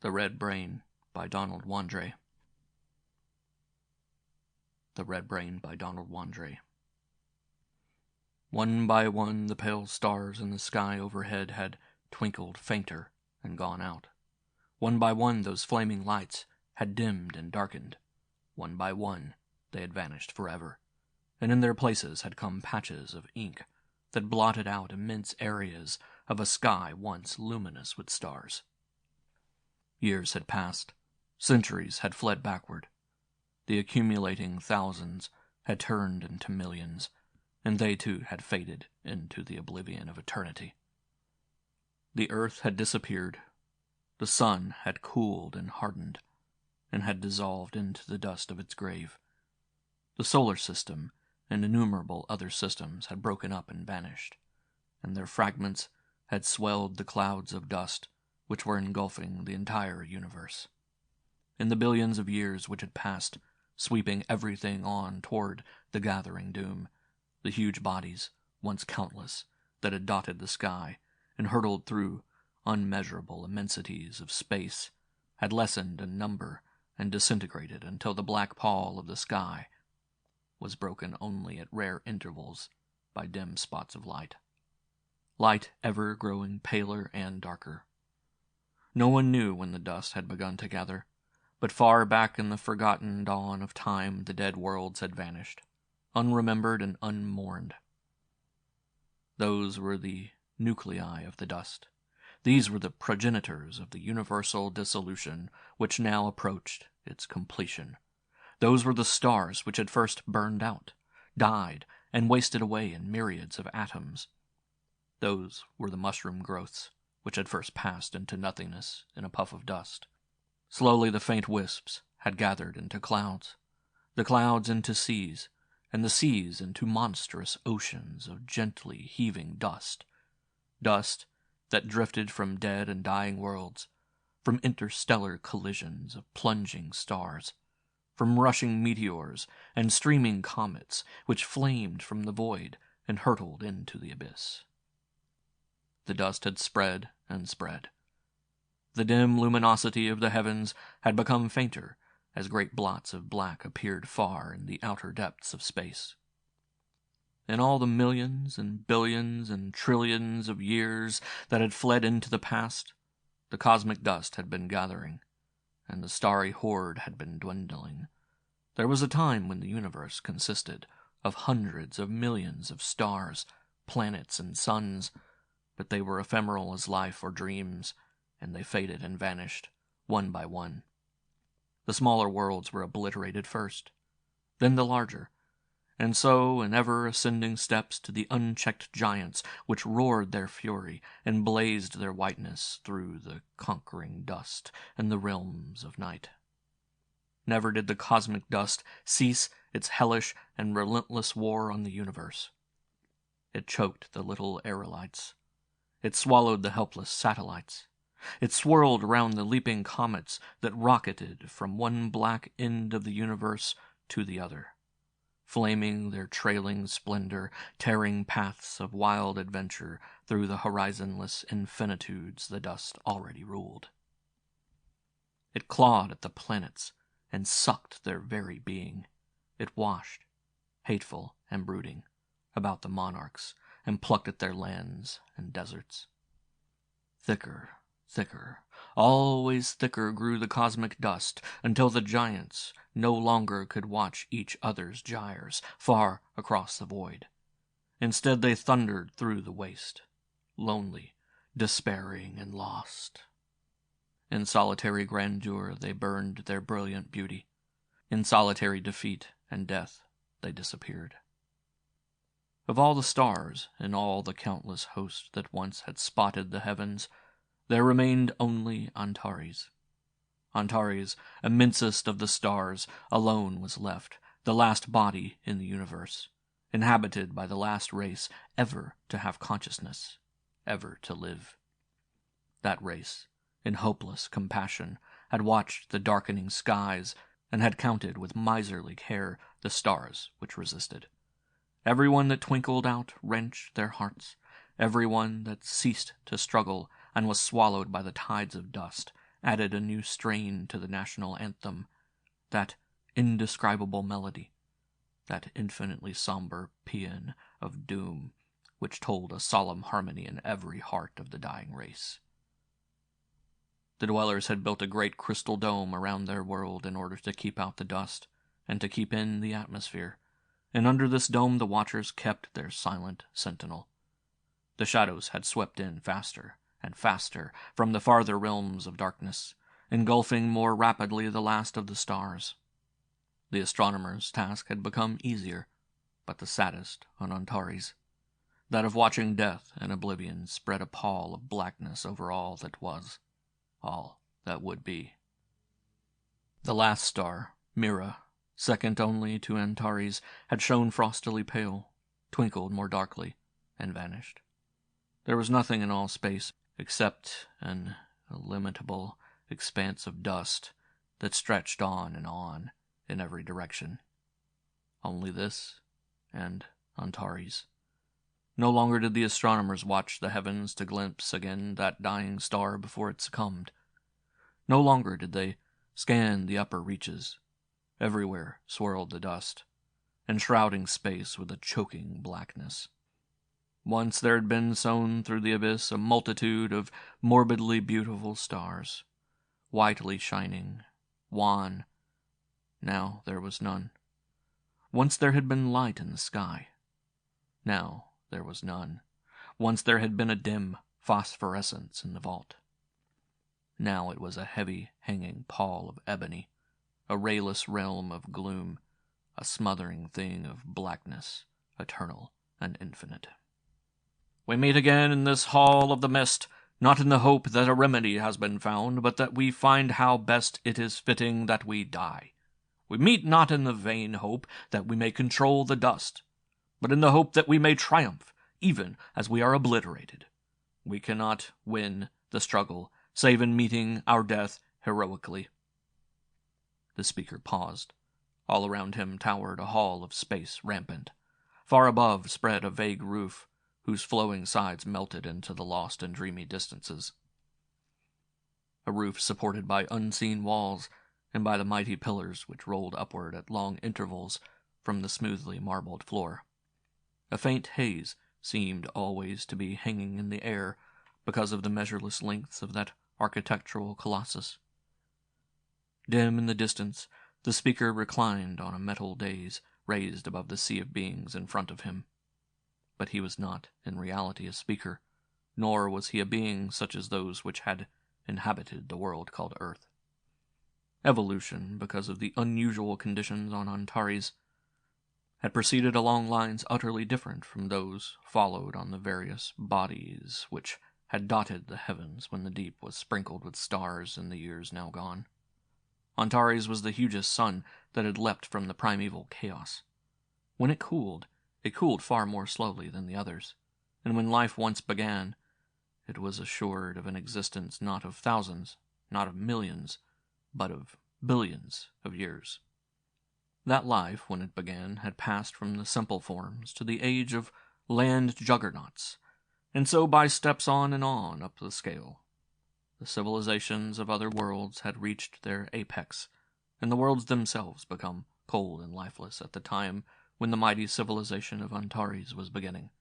The Red Brain by Donald Wandrei. The Red Brain by Donald Wandrei. One by one the pale stars in the sky overhead had twinkled fainter and gone out. One by one those flaming lights had dimmed and darkened. One by one they had vanished forever, and in their places had come patches of ink that blotted out immense areas of a sky once luminous with stars. Years had passed. Centuries had fled backward. The accumulating thousands had turned into millions, and they too had faded into the oblivion of eternity. The earth had disappeared. The sun had cooled and hardened, and had dissolved into the dust of its grave. The solar system and innumerable other systems had broken up and vanished, and their fragments had swelled the clouds of dust which were engulfing the entire universe. In the billions of years which had passed, sweeping everything on toward the gathering doom, the huge bodies, once countless, that had dotted the sky and hurtled through unmeasurable immensities of space, had lessened in number and disintegrated until the black pall of the sky was broken only at rare intervals by dim spots of light. Light ever growing paler and darker. No one knew when the dust had begun to gather, but far back in the forgotten dawn of time the dead worlds had vanished, unremembered and unmourned. Those were the nuclei of the dust. These were the progenitors of the universal dissolution which now approached its completion. Those were the stars which had first burned out, died, and wasted away in myriads of atoms. Those were the mushroom growths which had first passed into nothingness in a puff of dust. Slowly the faint wisps had gathered into clouds, the clouds into seas, and the seas into monstrous oceans of gently heaving dust. Dust that drifted from dead and dying worlds, from interstellar collisions of plunging stars, from rushing meteors and streaming comets which flamed from the void and hurtled into the abyss. The dust had spread and spread. The dim luminosity of the heavens had become fainter as great blots of black appeared far in the outer depths of space. In all the millions and billions and trillions of years that had fled into the past, the cosmic dust had been gathering, and the starry horde had been dwindling. There was a time when the universe consisted of hundreds of millions of stars, planets, and suns, but they were ephemeral as life or dreams, and they faded and vanished, one by one. The smaller worlds were obliterated first, then the larger, and so in ever-ascending steps to the unchecked giants which roared their fury and blazed their whiteness through the conquering dust and the realms of night. Never did the cosmic dust cease its hellish and relentless war on the universe. It choked the little aerolites. It swallowed the helpless satellites. It swirled around the leaping comets that rocketed from one black end of the universe to the other, flaming their trailing splendor, tearing paths of wild adventure through the horizonless infinitudes the dust already ruled. It clawed at the planets and sucked their very being. It washed, hateful and brooding, about the monarchs and plucked at their lands and deserts. Thicker, thicker, always thicker grew the cosmic dust until the giants no longer could watch each other's gyres far across the void. Instead they thundered through the waste, lonely, despairing, and lost. In solitary grandeur they burned their brilliant beauty. In solitary defeat and death they disappeared. Of all the stars in all the countless host that once had spotted the heavens, there remained only Antares. Antares, immensest of the stars, alone was left, the last body in the universe, inhabited by the last race ever to have consciousness, ever to live. That race, in hopeless compassion, had watched the darkening skies and had counted with miserly care the stars which resisted. Every one that twinkled out wrenched their hearts. Every one that ceased to struggle and was swallowed by the tides of dust, added a new strain to the national anthem, that indescribable melody, that infinitely somber paean of doom which told a solemn harmony in every heart of the dying race. The dwellers had built a great crystal dome around their world in order to keep out the dust and to keep in the atmosphere, and under this dome the watchers kept their silent sentinel. The shadows had swept in faster and faster from the farther realms of darkness, engulfing more rapidly the last of the stars. The astronomer's task had become easier, but the saddest on Antares, that of watching death and oblivion spread a pall of blackness over all that was, all that would be. The last star, Mira, second only to Antares, had shone frostily pale, twinkled more darkly, and vanished. There was nothing in all space except an illimitable expanse of dust that stretched on in every direction. Only this and Antares. No longer did the astronomers watch the heavens to glimpse again that dying star before it succumbed. No longer did they scan the upper reaches. Everywhere swirled the dust, enshrouding space with a choking blackness. Once there had been sown through the abyss a multitude of morbidly beautiful stars, whitely shining, wan. Now there was none. Once there had been light in the sky. Now there was none. Once there had been a dim phosphorescence in the vault. Now it was a heavy, hanging pall of ebony, a rayless realm of gloom, a smothering thing of blackness, eternal and infinite. We meet again in this hall of the mist, not in the hope that a remedy has been found, but that we find how best it is fitting that we die. We meet not in the vain hope that we may control the dust, but in the hope that we may triumph, even as we are obliterated. We cannot win the struggle, save in meeting our death heroically. The speaker paused. All around him towered a hall of space rampant. Far above spread a vague roof, whose flowing sides melted into the lost and dreamy distances. A roof supported by unseen walls, and by the mighty pillars which rolled upward at long intervals from the smoothly marbled floor. A faint haze seemed always to be hanging in the air because of the measureless lengths of that architectural colossus. Dim in the distance, the speaker reclined on a metal dais raised above the sea of beings in front of him. But he was not, in reality, a speaker, nor was he a being such as those which had inhabited the world called Earth. Evolution, because of the unusual conditions on Antares, had proceeded along lines utterly different from those followed on the various bodies which had dotted the heavens when the deep was sprinkled with stars in the years now gone. Antares was the hugest sun that had leapt from the primeval chaos. When it cooled far more slowly than the others, and when life once began, it was assured of an existence not of thousands, not of millions, but of billions of years. That life, when it began, had passed from the simple forms to the age of land juggernauts, and so by steps on and on up the scale. The civilizations of other worlds had reached their apex, and the worlds themselves become cold and lifeless at the time when the mighty civilization of Antares was beginning.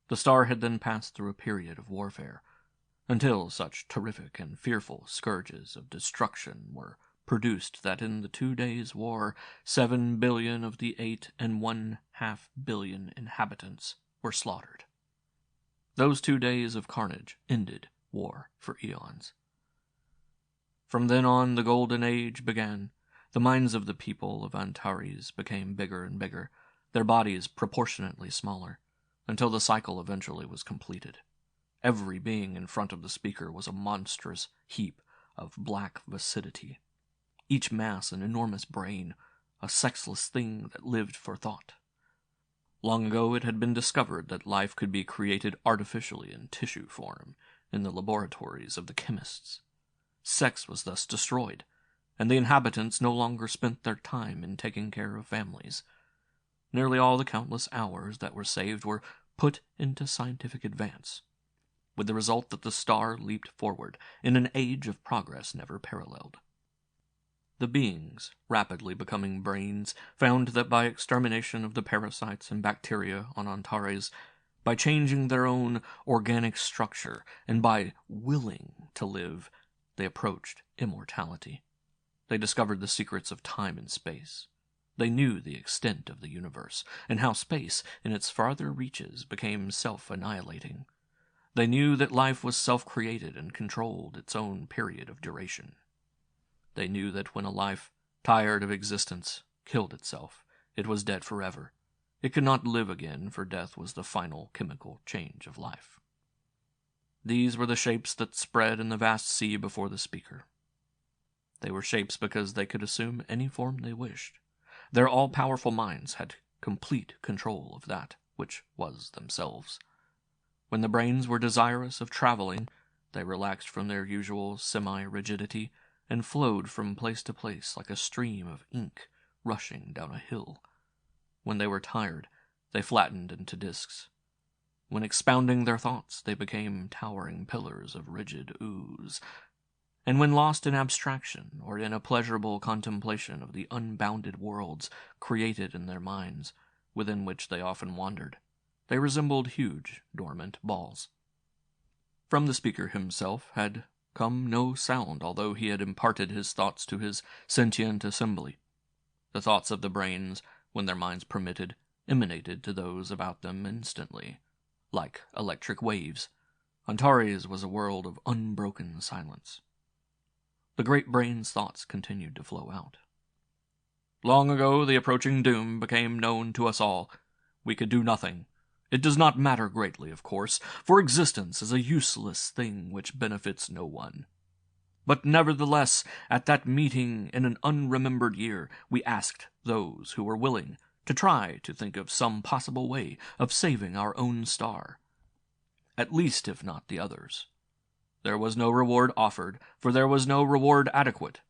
The star had then passed through a period of warfare, until such terrific and fearful scourges of destruction were produced that in the 2 days' war 7 billion of the 8.5 billion inhabitants were slaughtered. Those 2 days of carnage ended war for eons. From then on the Golden Age began. The minds of the people of Antares became bigger and bigger, their bodies proportionately smaller, until the cycle eventually was completed. Every being in front of the speaker was a monstrous heap of black viscidity. Each mass an enormous brain, a sexless thing that lived for thought. Long ago it had been discovered that life could be created artificially in tissue form in the laboratories of the chemists. Sex was thus destroyed, and the inhabitants no longer spent their time in taking care of families. Nearly all the countless hours that were saved were put into scientific advance. with the result that the star leaped forward in an age of progress never paralleled. The beings, rapidly becoming brains, found that by extermination of the parasites and bacteria on Antares, by changing their own organic structure, and by willing to live, they approached immortality. They discovered the secrets of time and space. They knew the extent of the universe, and how space, in its farther reaches, became self-annihilating. They knew that life was self-created and controlled its own period of duration. They knew that when a life, tired of existence, killed itself, it was dead forever. It could not live again, for death was the final chemical change of life. These were the shapes that spread in the vast sea before the speaker. They were shapes because they could assume any form they wished. Their all-powerful minds had complete control of that which was themselves. When the brains were desirous of traveling, they relaxed from their usual semi-rigidity and flowed from place to place like a stream of ink rushing down a hill. When they were tired, they flattened into discs. When expounding their thoughts, they became towering pillars of rigid ooze. And when lost in abstraction or in a pleasurable contemplation of the unbounded worlds created in their minds, within which they often wandered, they resembled huge, dormant balls. From the speaker himself had come no sound, although he had imparted his thoughts to his sentient assembly. The thoughts of the brains, when their minds permitted, emanated to those about them instantly, like electric waves. Antares was a world of unbroken silence. The great brain's thoughts continued to flow out. Long ago the approaching doom became known to us all. We could do nothing. It does not matter greatly, of course, for existence is a useless thing which benefits no one. But nevertheless, at that meeting in an unremembered year, we asked those who were willing to try to think of some possible way of saving our own star, at least if not the others. There was no reward offered, for there was no reward adequate.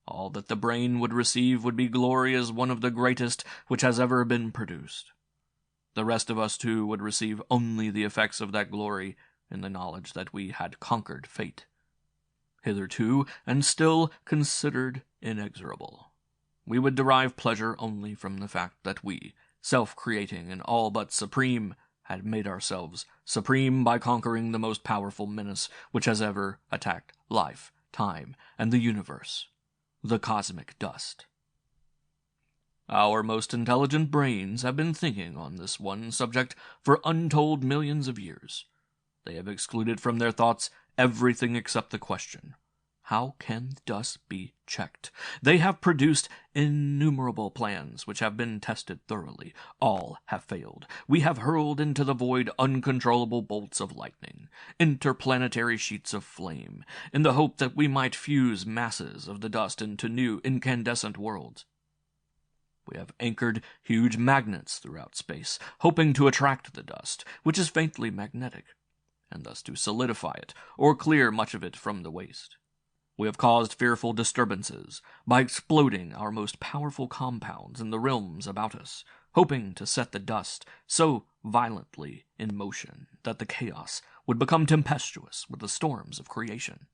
All that the brain would receive would be glory as one of the greatest which has ever been produced. The rest of us, too, would receive only the effects of that glory in the knowledge that we had conquered fate, hitherto and still considered inexorable. We would derive pleasure only from the fact that we, self-creating and all but supreme, had made ourselves supreme by conquering the most powerful menace which has ever attacked life, time, and the universe, the cosmic dust. Our most intelligent brains have been thinking on this one subject for untold millions of years. They have excluded from their thoughts everything except the question, how can dust be checked? They have produced innumerable plans which have been tested thoroughly. All have failed. We have hurled into the void uncontrollable bolts of lightning, interplanetary sheets of flame, in the hope that we might fuse masses of the dust into new incandescent worlds. We have anchored huge magnets throughout space, hoping to attract the dust, which is faintly magnetic, and thus to solidify it, or clear much of it from the waste. We have caused fearful disturbances by exploding our most powerful compounds in the realms about us, hoping to set the dust so violently in motion that the chaos would become tempestuous with the storms of creation.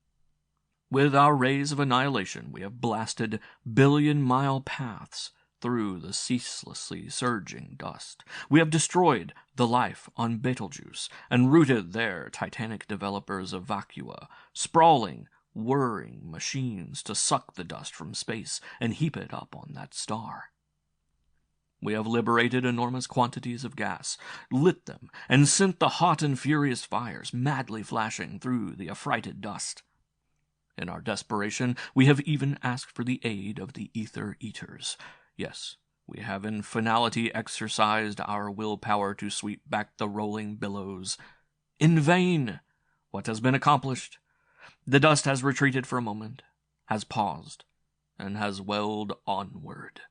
With our rays of annihilation we have blasted billion-mile paths through the ceaselessly surging dust. We have destroyed the life on Betelgeuse and rooted there titanic developers of vacua, sprawling, whirring machines to suck the dust from space and heap it up on that star. We have liberated enormous quantities of gas, lit them, and sent the hot and furious fires madly flashing through the affrighted dust. In our desperation, we have even asked for the aid of the ether eaters. Yes, we have in finality exercised our willpower to sweep back the rolling billows. In vain! What has been accomplished? The dust has retreated for a moment, has paused, and has welled onward.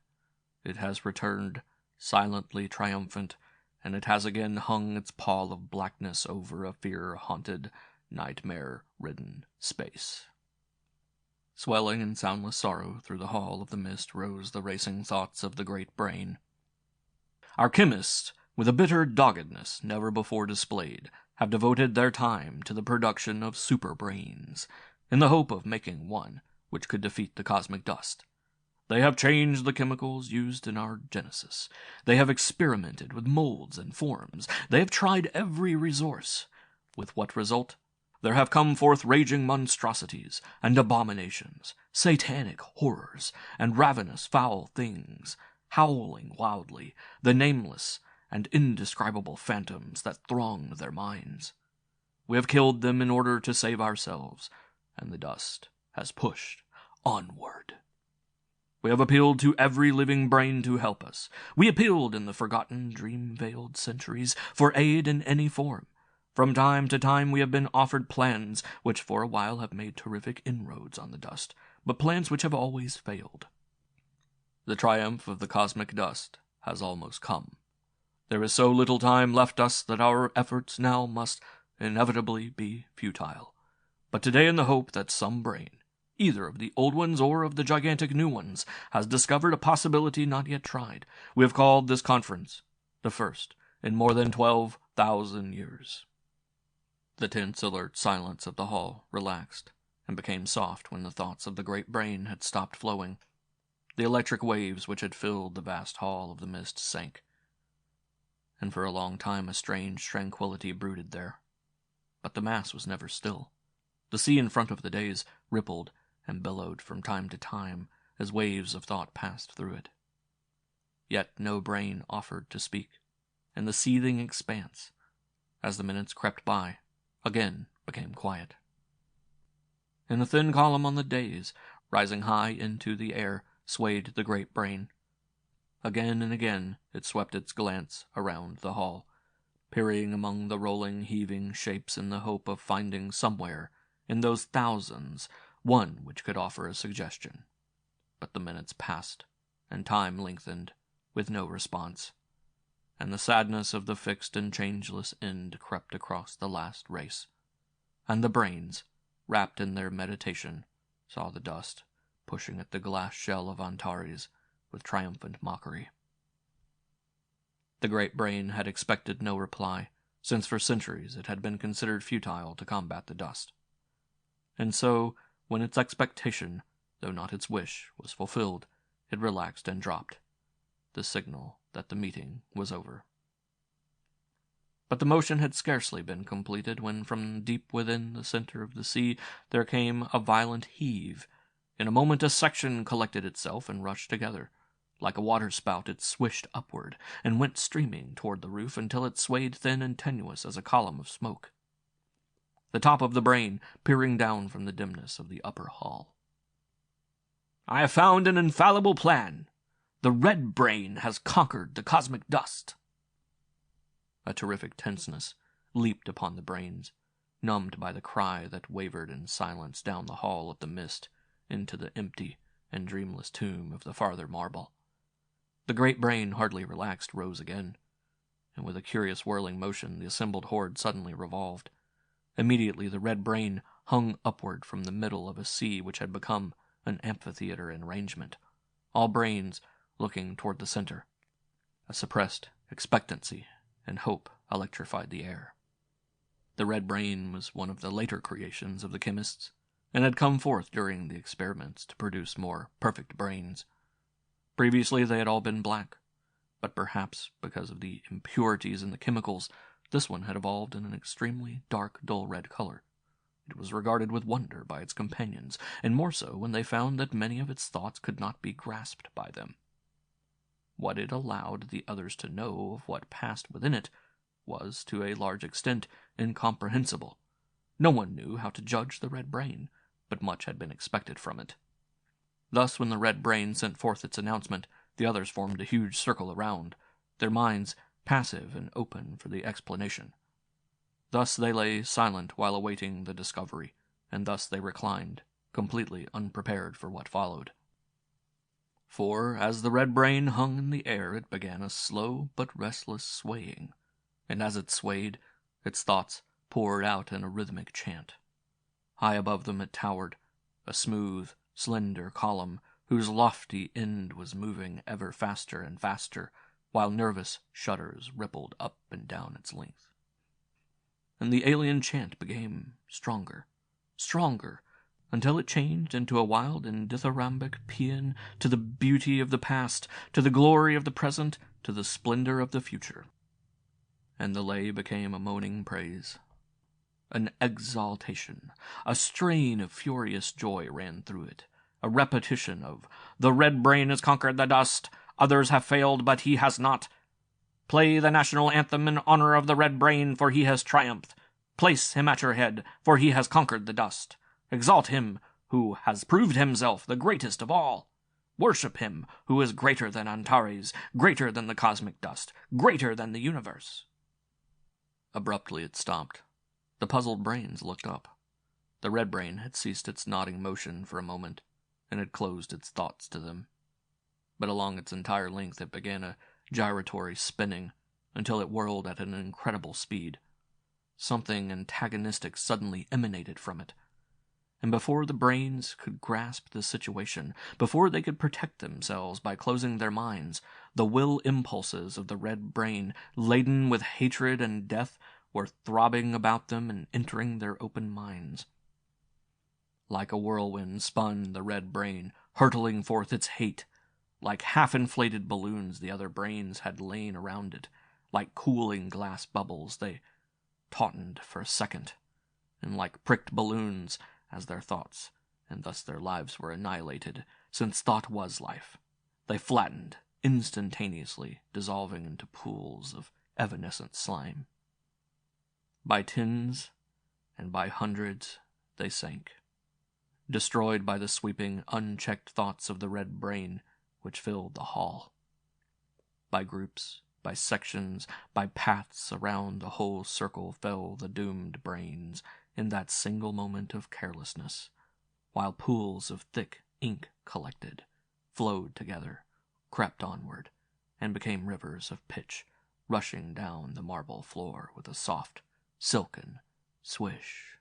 It has returned, silently triumphant, and it has again hung its pall of blackness over a fear-haunted, nightmare-ridden space. Swelling in soundless sorrow through the hall of the mist rose the racing thoughts of the great brain. Our chemist, with a bitter doggedness never before displayed, have devoted their time to the production of super-brains, in the hope of making one which could defeat the cosmic dust. They have changed the chemicals used in our genesis. They have experimented with molds and forms. They have tried every resource. With what result? There have come forth raging monstrosities and abominations, satanic horrors, and ravenous foul things, howling wildly, the nameless and indescribable phantoms that throng their minds. We have killed them in order to save ourselves, and the dust has pushed onward. We have appealed to every living brain to help us. We appealed in the forgotten, dream-veiled centuries for aid in any form. From time to time we have been offered plans which for a while have made terrific inroads on the dust, but plans which have always failed. The triumph of the cosmic dust has almost come. There is so little time left us that our efforts now must inevitably be futile. But today, in the hope that some brain, either of the old ones or of the gigantic new ones, has discovered a possibility not yet tried, we have called this conference the first in more than 12,000 years. The tense, alert silence of the hall relaxed and became soft when the thoughts of the great brain had stopped flowing. The electric waves which had filled the vast hall of the mist sank, and for a long time a strange tranquility brooded there. But the mass was never still. The sea in front of the days rippled and billowed from time to time as waves of thought passed through it. Yet no brain offered to speak, and the seething expanse, as the minutes crept by, again became quiet. In the thin column on the days, rising high into the air, swayed the great brain. Again and again it swept its glance around the hall, peering among the rolling, heaving shapes in the hope of finding somewhere, in those thousands, one which could offer a suggestion. But the minutes passed, and time lengthened, with no response, and the sadness of the fixed and changeless end crept across the last race, and the brains, wrapped in their meditation, saw the dust pushing at the glass shell of Antares with triumphant mockery. The great brain had expected no reply, since for centuries it had been considered futile to combat the dust. And so, when its expectation, though not its wish, was fulfilled, it relaxed and dropped, the signal that the meeting was over. But the motion had scarcely been completed when from deep within the center of the sea there came a violent heave. In a moment a section collected itself and rushed together. Like a waterspout it swished upward, and went streaming toward the roof until it swayed thin and tenuous as a column of smoke. The top of the brain peering down from the dimness of the upper hall. "I have found an infallible plan. The red brain has conquered the cosmic dust." A terrific tenseness leaped upon the brains, numbed by the cry that wavered in silence down the hall of the mist into the empty and dreamless tomb of the farther marble. The great brain, hardly relaxed, rose again, and with a curious whirling motion the assembled horde suddenly revolved. Immediately the red brain hung upward from the middle of a sea which had become an amphitheater in arrangement, all brains looking toward the center. A suppressed expectancy and hope electrified the air. The red brain was one of the later creations of the chemists, and had come forth during the experiments to produce more perfect brains. Previously they had all been black, but perhaps because of the impurities in the chemicals, this one had evolved in an extremely dark, dull red color. It was regarded with wonder by its companions, and more so when they found that many of its thoughts could not be grasped by them. What it allowed the others to know of what passed within it was, to a large extent, incomprehensible. No one knew how to judge the red brain, but much had been expected from it. Thus, when the red brain sent forth its announcement, the others formed a huge circle around, their minds passive and open for the explanation. Thus they lay silent while awaiting the discovery, and thus they reclined, completely unprepared for what followed. For, as the red brain hung in the air, it began a slow but restless swaying, and as it swayed, its thoughts poured out in a rhythmic chant. High above them it towered, a smooth, slender column whose lofty end was moving ever faster and faster, while nervous shudders rippled up and down its length. and the alien chant became stronger, stronger, until it changed into a wild and dithyrambic paean to the beauty of the past, to the glory of the present, to the splendor of the future. And the lay became a moaning praise. An exaltation, a strain of furious joy ran through it, a repetition of, "The red brain has conquered the dust, others have failed, but he has not. Play the national anthem in honor of the red brain, for he has triumphed. Place him at your head, for he has conquered the dust. Exalt him who has proved himself the greatest of all. Worship him who is greater than Antares, greater than the cosmic dust, greater than the universe." Abruptly it stopped. The puzzled brains looked up. The red brain had ceased its nodding motion for a moment, and had closed its thoughts to them. But along its entire length it began a gyratory spinning, until it whirled at an incredible speed. Something antagonistic suddenly emanated from it, and before the brains could grasp the situation, before they could protect themselves by closing their minds, the will impulses of the red brain, laden with hatred and death, were throbbing about them and entering their open minds. Like a whirlwind spun the red brain, hurtling forth its hate. Like half-inflated balloons, the other brains had lain around it. Like cooling glass bubbles, they tautened for a second, and like pricked balloons, as their thoughts, and thus their lives were annihilated, since thought was life, they flattened, instantaneously dissolving into pools of evanescent slime. By tens and by hundreds they sank, destroyed by the sweeping, unchecked thoughts of the red brain which filled the hall. By groups, by sections, by paths around the whole circle fell the doomed brains in that single moment of carelessness, while pools of thick ink collected, flowed together, crept onward, and became rivers of pitch, rushing down the marble floor with a soft, silken swish.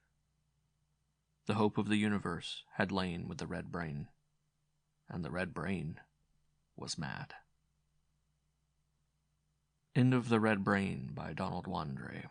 The hope of the universe had lain with the red brain, and the red brain was mad. End of The Red Brain by Donald Wandrei.